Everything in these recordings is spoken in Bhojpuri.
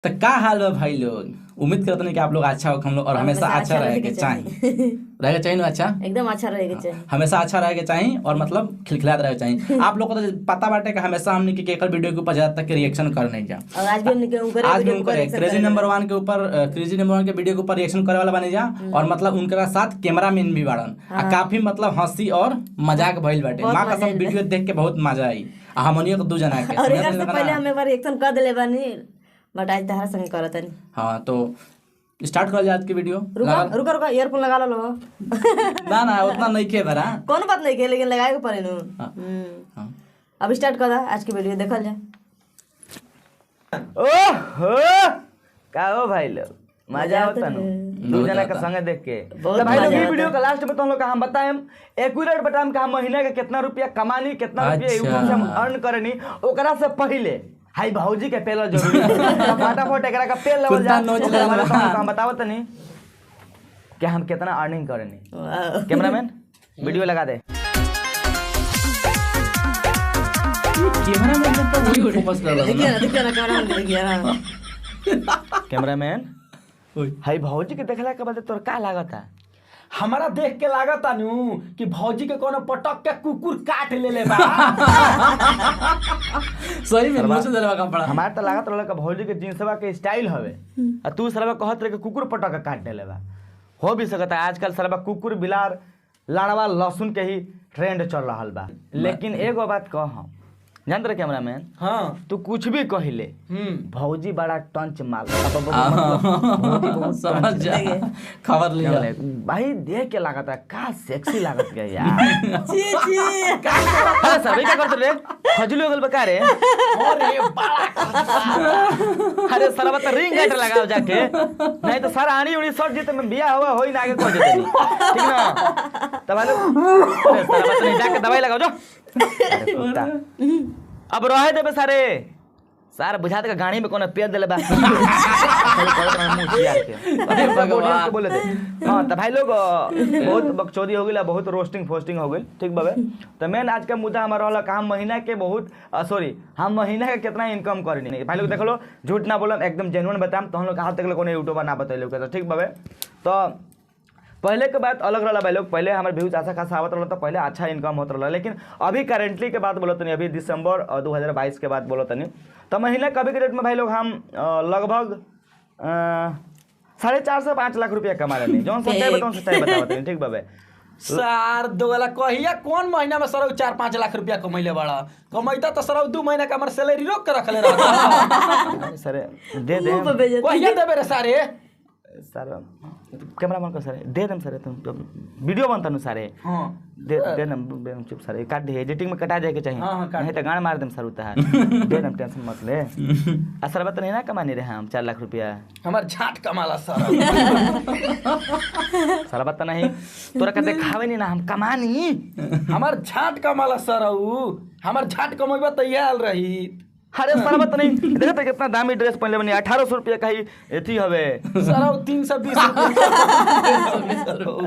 तो का हाल बा भाई लोग। उम्मीद करते हैं कि आप लोग अच्छा हो, हम लोग और हमेशा अच्छा रहे के चाहिए रहेगा चाहिए ना। अच्छा एकदम अच्छा रहेगा चाहिए, हमेशा अच्छा रहे के चाहिए और मतलब खिलखिलाते रहे चाहिए। आप लोग को तो पता बाटे कि हमेशा हमने की केकर वीडियो के ऊपर ज्यादा तक रिएक्शन कर नहीं जा। और आज भी हमने उनके आज भी वीडियो उनका पर reaction क्रेजी करेंगे। नंबर 1 के ऊपर क्रेजी नंबर 1 के वीडियो के ऊपर रिएक्शन करे वाला बने जा। और मतलब उनके साथ कैमरामैन भी बाड़न आ काफी मतलब हंसी और मजाक भइल बाटे। बहुत माँ मजा कसम आइल बा। वीडियो देख के बहुत मजा आई। हमनियो के दू जना के और समझ एकर में से लगा पहले ना? हम एक बार रिएक्शन कर दिले बानी, बट आज तहरा संग करत नहीं। हाँ तो स्टार्ट कर आज की वीडियो। रुका रुका रुका, ईयरफोन लगा लो। ना ना उतना नहीं के बरा। कोनो बात नहीं के, लेकिन लगाए के पड़े नु। हाँ। अब स्टार्ट कर दा आज की वीडियो, देखल जाए। ओहो का हो भाई लोग, मजा होता ना दू जना के संगे देख के। बहुत तो भाई लोग मजा ये आता वीडियो का लास्ट में तो हम लोग का हम बताएं एक्यूरेट बताएं कि हम महीने के कितना रुपया कमानी, कितना रुपया अच्छा। यूट्यूब से हम अर्न करनी। ओकरा से पहले हाई भौजी के पेल जरूरी है। तो फटाफट एकरा का पेल लेवल कुत्ता जा नोच ओकरा बारे में लेवल। हम बतावत नहीं कि हम कितना अर्निंग करनी। वाह। कैमरामैन वीडियो लगा दे। कैमरा में तो वही फोकस कर देखिए रहा ना, देखिए ना, कैमरा में देखिए ना। कैमरामैन है। हाई भौजी के देखला के बाद तोर का लागता? हमारा देख के लागत नु कि भौजी के कोनो पटक के कुकुर काट लेले बा। सही में मुझे दरवा कपड़ा। हमार तो लागत रहल कि भौजी के जींसवा के स्टाइल हवे आ तू सरवा कहत रहे कि कुकुर पटक के काट देले बा। हो भी सकता है आजकल सरवा कुकुर बिलार लाड़वा लहसुन के ही ट्रेंड चल रहल बा। लेकिन एगो बात कह, जानत रहे कैमरामैन, हाँ तू कुछ भी कहिले भौजी बड़ा टंच माल समझ जा खबर लिया। भाई देख के लागत है का सेक्सी लागत गया यार। छी छी। अरे सभी क्या करते रे खजली हो गल बका रे। अरे बड़ा अरे सरवा तो रिंग लाइट लगाओ जाके, नहीं तो सारा आनी उड़ी सट जीते में बिया हुआ होई ना आगे कह देते नहीं। ठीक ना तब हेलो अरे सरवा तो नहीं जाके दवाई लगाओ जो। अरे कुत्ता अब रहे देबे सारे सारा बुझाते का गाड़ी में कोनो पेड़ देले बा। अरे भगवान के बोले दे। हां त भाई लोग बहुत बकचोदी हो गेला, बहुत रोस्टिंग फोस्टिंग हो गेल। ठीक बाबे तो मेन आज का मुद्दा हमारा रहला कि हम महीना के बहुत सॉरी हम महीना के कितना इनकम करनी नहीं। भाई लोग देख लो झूठ ना बोलम, एकदम जेन्युइन बताम तो हम लोग आज तक कोनो यूट्यूबर ना बतैले के। ठीक बाबे तो पहले के बात अलग रहा भाई लोग। पहले हमारे व्यूज अच्छा खासा आवत रहा, तो पहले अच्छा इनकम होता रहा। लेकिन अभी करेंटली के बात बोलो तनी, अभी दिसंबर 2022 के बाद बोलो तनी तो महीने कभी के डेट में भाई लोग हम लगभग 4.5 से 5 लाख रुपया कमा रहे। जौन सच्चाई बताओ सच्चाई बताओ तनी। ठीक बाबे सार दोगला कहिया कौन महीना में सरौ 4-5 लाख रुपया कमैले बड़ा। कमैता तो सरौ 2 महीना का हमर सैलरी रोक के रखले रहता। सर दे दे मुंह पे भेज कहिया देबे रे सारे? सर कैमरामैन को सर दे देम सर, तुम वीडियो बनता नु सारे हां दे देम चुप सर काट दे, एडिटिंग में कटा जाए के चाहिए। हाँ, काट नहीं तो गाड़ मार देम सर उता दे देम, टेंशन मत ले। आ सर बता नहीं ना कमानी रहे हम 4 लाख रुपया। हमर झाट कमाला सर। सर बता नहीं तोरा का देखावे नहीं ना हम कमानी। हमर झाट कमाला सर। हमर झाट कमैबा तैयार रही। अरे सर बता नहीं देखा कितना दामी ड्रेस पहनले बनी 1800 रुपया का ही एथी हवे। सरौ 320 रुपया।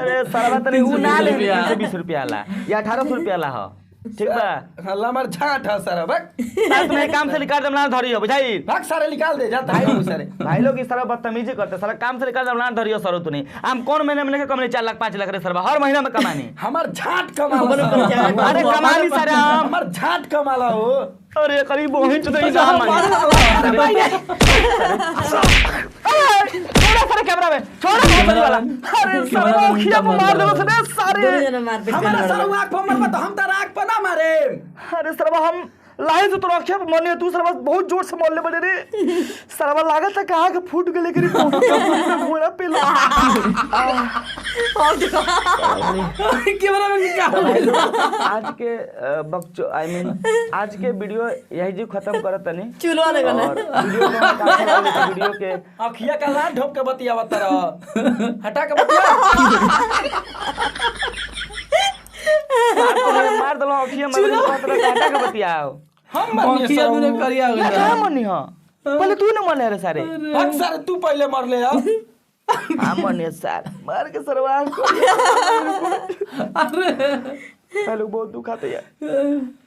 अरे सर बता नहीं उ ना ले 320 रुपया ला या 1800 रुपया ला हो। ठीक बा हमर झाट है सर। भाग सर तुम्हें काम से निकाल देम ना धरी हो बुझाई। भाग सारे निकाल दे जा भाई सारे। भाई लोग इस तरह बदतमीजी करते सर, काम से निकाल देम ना धरी हो सर तू नहीं। हम कौन महीने में लेके कमनी 4 लाख 5 लाख रे सर हर महीना में कमानी। हमर झाट कमाला सर। अरे कमानी सर हम। हमर झाट कमाला हो। अरे करीब वही तो नहीं हम छोड़ा सर कैमरा में छोड़ा कैमरा वाला। अरे सर वो खिया मार दो सर सारे। दोनों जना मार पीट हमारा कर सर आँख पर मरबा तो हम तार आँख पर ना मारे। अरे सर हम लाहे से तो रखे मरने तू सर बहुत जोर से मारले बड़े रे। सर लागत है कहां के फूट गेले करी घोड़ा पे ला। कैमरा में निकाल। आज के बक्चो आई मीन आज के वीडियो यही जी खत्म करत तनी। चुलवा लगा ना। और वीडियो को काफी वीडियो के अखिया का लाल ढोप के बतियावा तरह हटा के बतिया। मार दलो अखिया मार काटा के बतियाओ। हम मरनी अखिया सर। तूने करिया हो ना गया। कहां मनी हां पहले तू न मरले रे सारे। भाग सर तू पहले मर ले अब। हम मने सर मार के सरवार को। अरे भाई लोग बहुत दुख आते यार,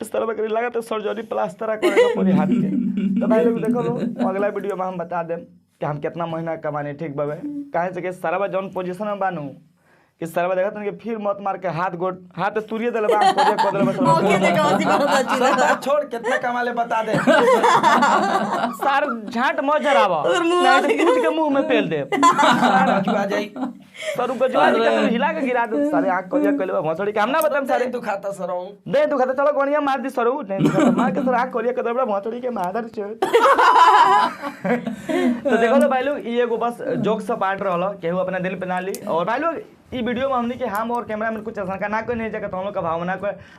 इस तरह का लगा तो सर्जरी प्लास्टर करेगा पूरे हाथ के। तो भाई लोग देखो लो अगला वीडियो में हम बता दें कि हम कितना महीना कमाने, ठीक बाबे। काहे से कि सरवा जौन पोजीशन में बानू कि सरवा देखा कि फिर मत मार के हाथ तुरिए देले बा को देले बस ओके देखो हंसी बहुत अच्छी सब बात छोड़ कितना कमा ले बता दे। सार झाट मत जरावा नहीं तो पूछ के मुंह में पेल दे आ जाई सर उनको जवानी का तो हिला के गिरा दो सारे आंख को ये कहले भोसड़ी के हम ना बताम सारे तू खाता सरऊ दे तू खाता चलो गोनिया मार दी सरू नहीं दुखाता, मार के सर आंख कोरिया कदम भोसड़ी के मादर चोद। तो देखो तो भाई लोग ये एगो बस जोक सा पार्ट रहल केहू अपना दिल पे ना ली। और भाई लोग ई वीडियो में हमने के हम और कैमरा में कुछ ऐसा ना कोई नहीं जगह तो हम लोग का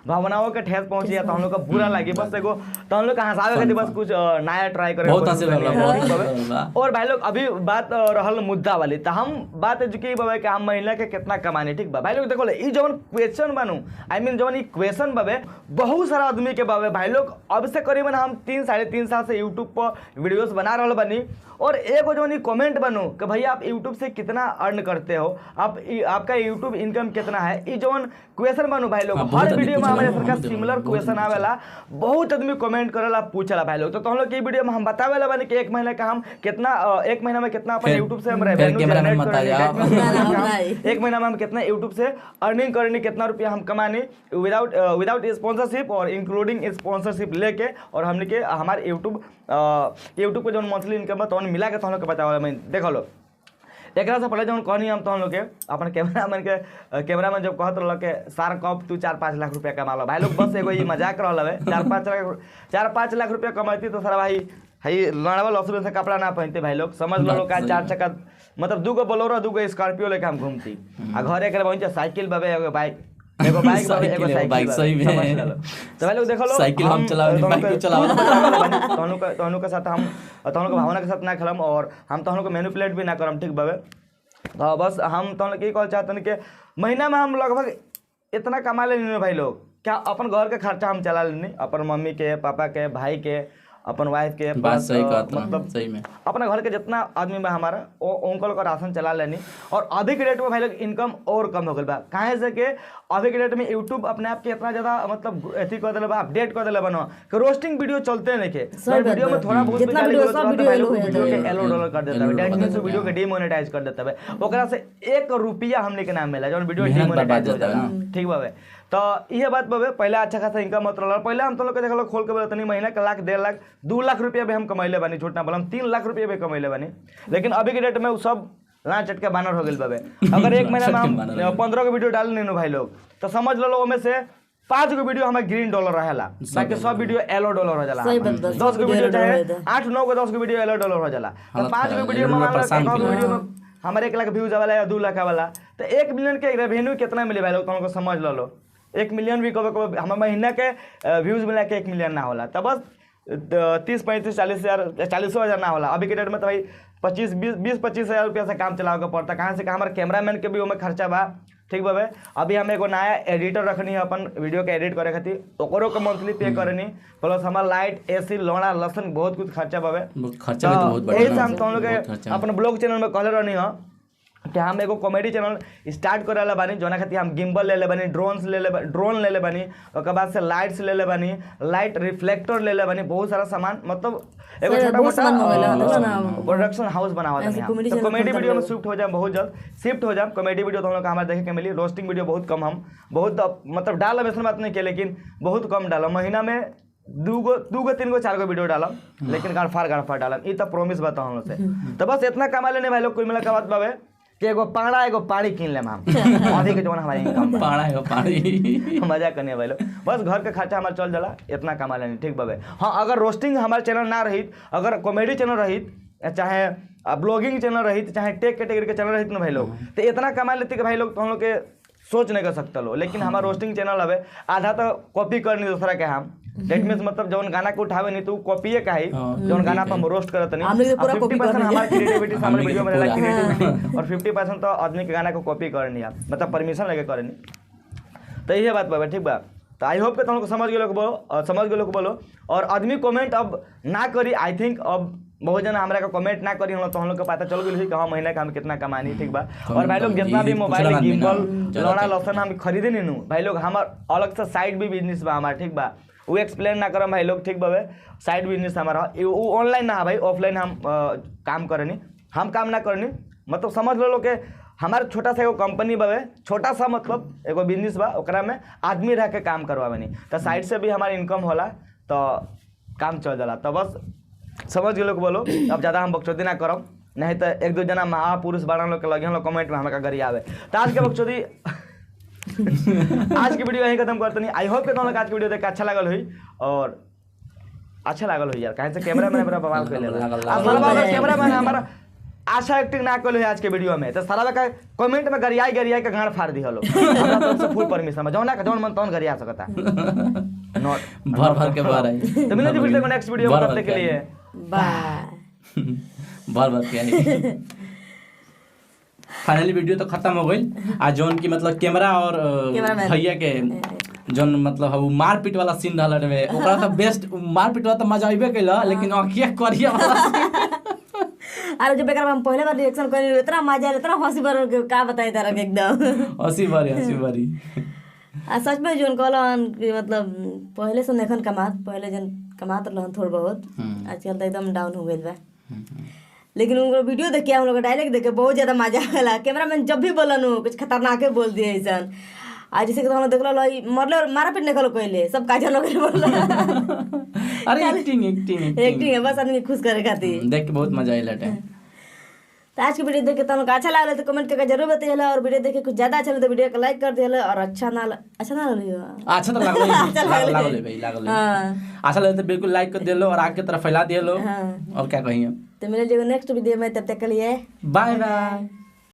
भावनाओं के ठेस पहुंची या तो हम लोग का बुरा लगे बस एगो तो हम लोग का हंसावे खातिर बस कुछ नया ट्राई करे बहुत हंसी लगला, बहुत लगला। और भाई लोग अभी बात रहल मुद्दा वाली तो हम बात है जो कि बाबा कि हम महिला के कितना कमाने, ठीक बा भाई लोग देखो ई जवन क्वेश्चन बनू आई मीन जवन ई क्वेश्चन बाबे बहुत सारा आदमी के बाबे भाई लोग अब से करीबन हम 3-3.5 साल से यूट्यूब पर वीडियोस बना रहल बनी और एगो जवन ई कमेंट बनू कि भैया आप यूट्यूब से कितना अर्न करते हो, आपका यूट्यूब इनकम कितना है, ई जवन क्वेश्चन बनू भाई लोग हर वीडियो में हमारे सरकार सिमिलर क्वेश्चन आवेला, बहुत आदमी कमेंट करेला पूछला भाई लोग। तो हम लोग की वीडियो में हम बतावेला बनी कि 1 महीने का हम कितना 1 महीना में कितना अपन यूट्यूब से हम रेवेन्यू जनरेट करेंगे, 1 महीना में हम कितना यूट्यूब से अर्निंग करेंगे, कितना रुपया हम कमाने विदाउट स्पॉन्सरशिप और इंक्लूडिंग स्पॉन्सरशिप लेके और हमने के हमारे यूट्यूब को जो मंथली इनकम है तो मिला के तो हम लोग के बतावा देखो लो। एक से पहले जब कहनी हम तो हम लोग के अपन कैमरामैन जब कहत रहा के सार कब तू 4-5 लाख रुपया कमा लो भाई लोग बस एगो ये मजाक रहा है 4-5 लाख रुपया कमाती तो सारा भाई हई लड़वा लसुर से कपड़ा ना पहनते भाई लोग समझ लो का 4 चक्का मतलब 2 बोलोरो 2 स्कॉर्पियो लेके हम घूमती आ घरे के पहुंचे साइकिल बाबे एगो बाइक बाइक सही में तो भाई लोग देखो लो साइकिल हम चलावे बाइक चलावे तोहनु के साथ हम तोहनु के भावना के साथ ना खेलम और हम तोहनु को मैनिपुलेट भी ना करम, ठीक बाबे। तो बस हम तोहनु के कहल चाहतन कि महीना में हम लगभग इतना कमा लेनी भाई लोग क्या अपन घर के खर्चा हम चला लेनी, अपन मम्मी के पापा के भाई के अपन वाइफ के बात सही कहता मतलब सही में अपना घर के जितना आदमी में हमारा उनका राशन चला लेनी। और अभी के डेट में भाई लोग इनकम और कम हो गई बा काहे से कि अभी के डेट में यूट्यूब अपने आप के इतना ज्यादा मतलब अथी कर दिला बा अपडेट कर दिला बनो कि रोस्टिंग वीडियो चलते नहीं के वीडियो में थोड़ा बहुत वीडियो के एलो डॉलर कर देता है, डेट मींस वीडियो के डीमोनेटाइज कर देता है, ओकरा से 1 रुपया हमने के नाम मिला जौन वीडियो डीमोनेटाइज हो जाला, ठीक बाबे। तो ये बात बाबे पहले अच्छा खासा इनकम मत रहा, पहले हम तो लोग के देखलो खोल के बोलतनी महीना के 1 लाख 1.5 लाख 2 लाख रुपया भी हम कमाइले बानी, झूठ ना बोलम 3 लाख रुपया भी कमाइले बानी। लेकिन अभी के डेट में वो सब लाच चटके बानर हो गइल बाबे। अगर 1 महीना में हम 15 के वीडियो डाल नहीं भाई लोग तो समझ लो ओमे से 5 गो वीडियो हमें ग्रीन डॉलर रहेला, बाकी सब वीडियो येलो डॉलर हो जाला, 10 गो वीडियो चाहे 8-9 को 10 गो वीडियो येलो डॉलर हो जाला। तो 5 गो वीडियो में हमारे 1 लाख व्यूज वाला या 2 लाख वाला तो 1 मिलियन के रेवेन्यू कितना मिले भाई लोग तुमको समझ लो। 1 मिलियन भी कभी हमारे महीना के व्यूज मिला के 1 मिलियन ना होला तब बस 30-35-40 हज़ार ना होला। अभी के डेट में तो भाई 20-25 हज़ार रुपया से काम चलावे पड़ता, कहाँ से हमारे कैमरामैन के भी ओमे खर्चा बा, ठीक बाबे। अभी हम एगो नया एडिटर रखनी है अपन वीडियो के एडिट करे खातिर, ओकरो के मंथली पे करनी, प्लस हमारा लाइट AC लोड़ा लसन बहुत कुछ खर्चा बाबे, खर्चा तो बहुत बढ़िया। हम तो लोग अपन ब्लॉग चैनल में कहले रहनी है कि हम एगो कॉमेडी चैनल स्टार्ट करे ला बानी जोना खातिर हम गिम्बल ले ले बानी, ड्रोन ले ले बानी, ओकर बाद से लाइट्स ले ले बानी, लाइट रिफ्लेक्टर ले ले बानी, बहुत सारा सामान मतलब एगो छोटा मोटा प्रोडक्शन हाउस बनावा था। तो कॉमेडी वीडियो में शिफ्ट हो जाए, बहुत जल्द शिफ्ट हो जाए कॉमेडी वीडियो तो हम लोग हमारे देखे के मिली। रोस्टिंग वीडियो बहुत कम हम बहुत मतलब डालब ऐसा बात नहीं किया लेकिन बहुत कम डालम, महीना में 2-3-4 वीडियो डालम लेकिन गाड़फाड़ डालम, ये तो प्रॉमिस बताओ हम लोग से। तो बस इतना कमा लेने भाई लोग कुल मिला के बात बाबे कि एगो पाड़ा एगो पाड़ी किन लेम हम अभी के जमाना हमारे इनकम पाड़ा एगो पाड़ी मजा करने भाई लोग बस घर के खर्चा हमारा चल जाला इतना कमा लेनी, ठीक बाबे। हाँ अगर रोस्टिंग हमारे चैनल ना रही, अगर कॉमेडी चैनल रही, चाहे ब्लॉगिंग चैनल रही, चाहे टेक कैटेगरी के चैनल रही ना भाई लोग तो इतना कमा लेते कि भाई लोग तो हम लोग के सोच नहीं कर सकता लो। लेकिन हमारा रोस्टिंग चैनल हवे आधा तो कॉपी करनी दूसरा के हम डेट मींस मतलब जौन गाना को उठावे नहीं तो कॉपीए का ही जौन गाना पर हम रोस्ट करत नहीं, 50% हमारी क्रिएटिविटी हमारे वीडियो में रहेला क्रिएटिविटी और 50% तो आदमी के गाना को कॉपी करनी है मतलब परमिशन लेके करनी। तो यही बात बाबा, ठीक बा। तो आई होप के तुम समझ गए लोग बोलो और आदमी कमेंट अब ना करी, आई थिंक अब बहुत जना हमरा का कमेंट ना करी हम लोग तो हम लोग को पता चल गई कि हाँ महीना का हम कितना कमानी ठीक बा। और भाई लोग जितना भी मोबाइल गिम्बल लौड़ा लसन हम खरीदे नहीं नु भाई लोग हमार अलग से साइड भी बिजनेस बा हमार ठीक बा, वो एक्सप्लेन ना करम भाई लोग ठीक बावे। साइड बिजनेस हमारा वो ऑनलाइन ना है भाई, ऑफलाइन हम काम करनी, हम काम ना करनी मतलब समझ लो के हमारे छोटा सा एगो कंपनी बावे, छोटा सा मतलब एगो बिजनेस बा, ओकरा में आदमी रह के काम करवाबनी तो साइड से भी हमारा इनकम होला तो काम चल जाला। तो बस समझ गए लोग बोलो, अब ज़्यादा हम बकचोदी ना करब नहीं तो एक दो जना महापुरुष बड़ा लोग के लगे हम लोग कमेंट में हमारा गरी आवे। तो आज के बकचोदी आज की वीडियो यहीं खत्म करते नहीं। आई होप कि तुम लोग आज की वीडियो देख के अच्छा लगल हुई और अच्छा लागल हुई यार, कहीं से कैमरा मैन मेरा बवाल कर ले कैमरा मैन हमारा अच्छा एक्टिंग ना कर आज के वीडियो में तो सारा का कमेंट में गरियाई के गाड़ फाड़ दी हलो हमरा तरफ से फुल परमिशन जौन ना जौन मन तौन गरिया सकता नॉट भर के बार आई तो मिलते हैं फिर नेक्स्ट वीडियो में, तब तक के लिए बाय। भर के आई। फाइनली वीडियो तो खत्म हो गई। आज जौन की मतलब कैमरा और कैमरामैन। भैया के जौन मतलब वो मारपीट वाला सीन रहल रे, ओकरा तो बेस्ट मारपीट वाला तो मजा अइबे कैला, लेकिन अखिया करिया वाला अरे जो बेकार हम पहले बार रिएक्शन करी इतना मजा आया, इतना हंसी भर के का बताई तारा के एकदम हंसी भरी आ सच में जोन कहलन कि मतलब पहले से नखन कमात, पहले जन कमात रहन थोड़ा बहुत, आजकल तो एकदम डाउन हो गइल बा। लेकिन उनको वीडियो देख के हम लोग डायलॉग देख के बहुत ज्यादा मजा आला। कैमरामैन जब भी बोलन कुछ खतरनाक बोल दिए ऐसा। आज जैसे कि हम देख लो मरले और मारा पीट निकलो कहले सब काजा लोग बोल अरे एक्टिंग है बस आदमी खुश करे खातिर। देख के बहुत मजा आइला टाइम। तो आज की वीडियो देख के तुम अच्छा लागल तो कमेंट करके जरूर बताइए, और वीडियो देख के कुछ ज्यादा अच्छा लगे तो वीडियो को लाइक कर दिया, और अच्छा ना लगे अच्छा तो लागल भाई लागल। अच्छा लगे तो बिल्कुल लाइक कर दिलो और आगे की तरफ फैला दिलो। और क्या कहिए, तो मिले जो नेक्स्ट वीडियो में, तब तक के लिए बाय बाय।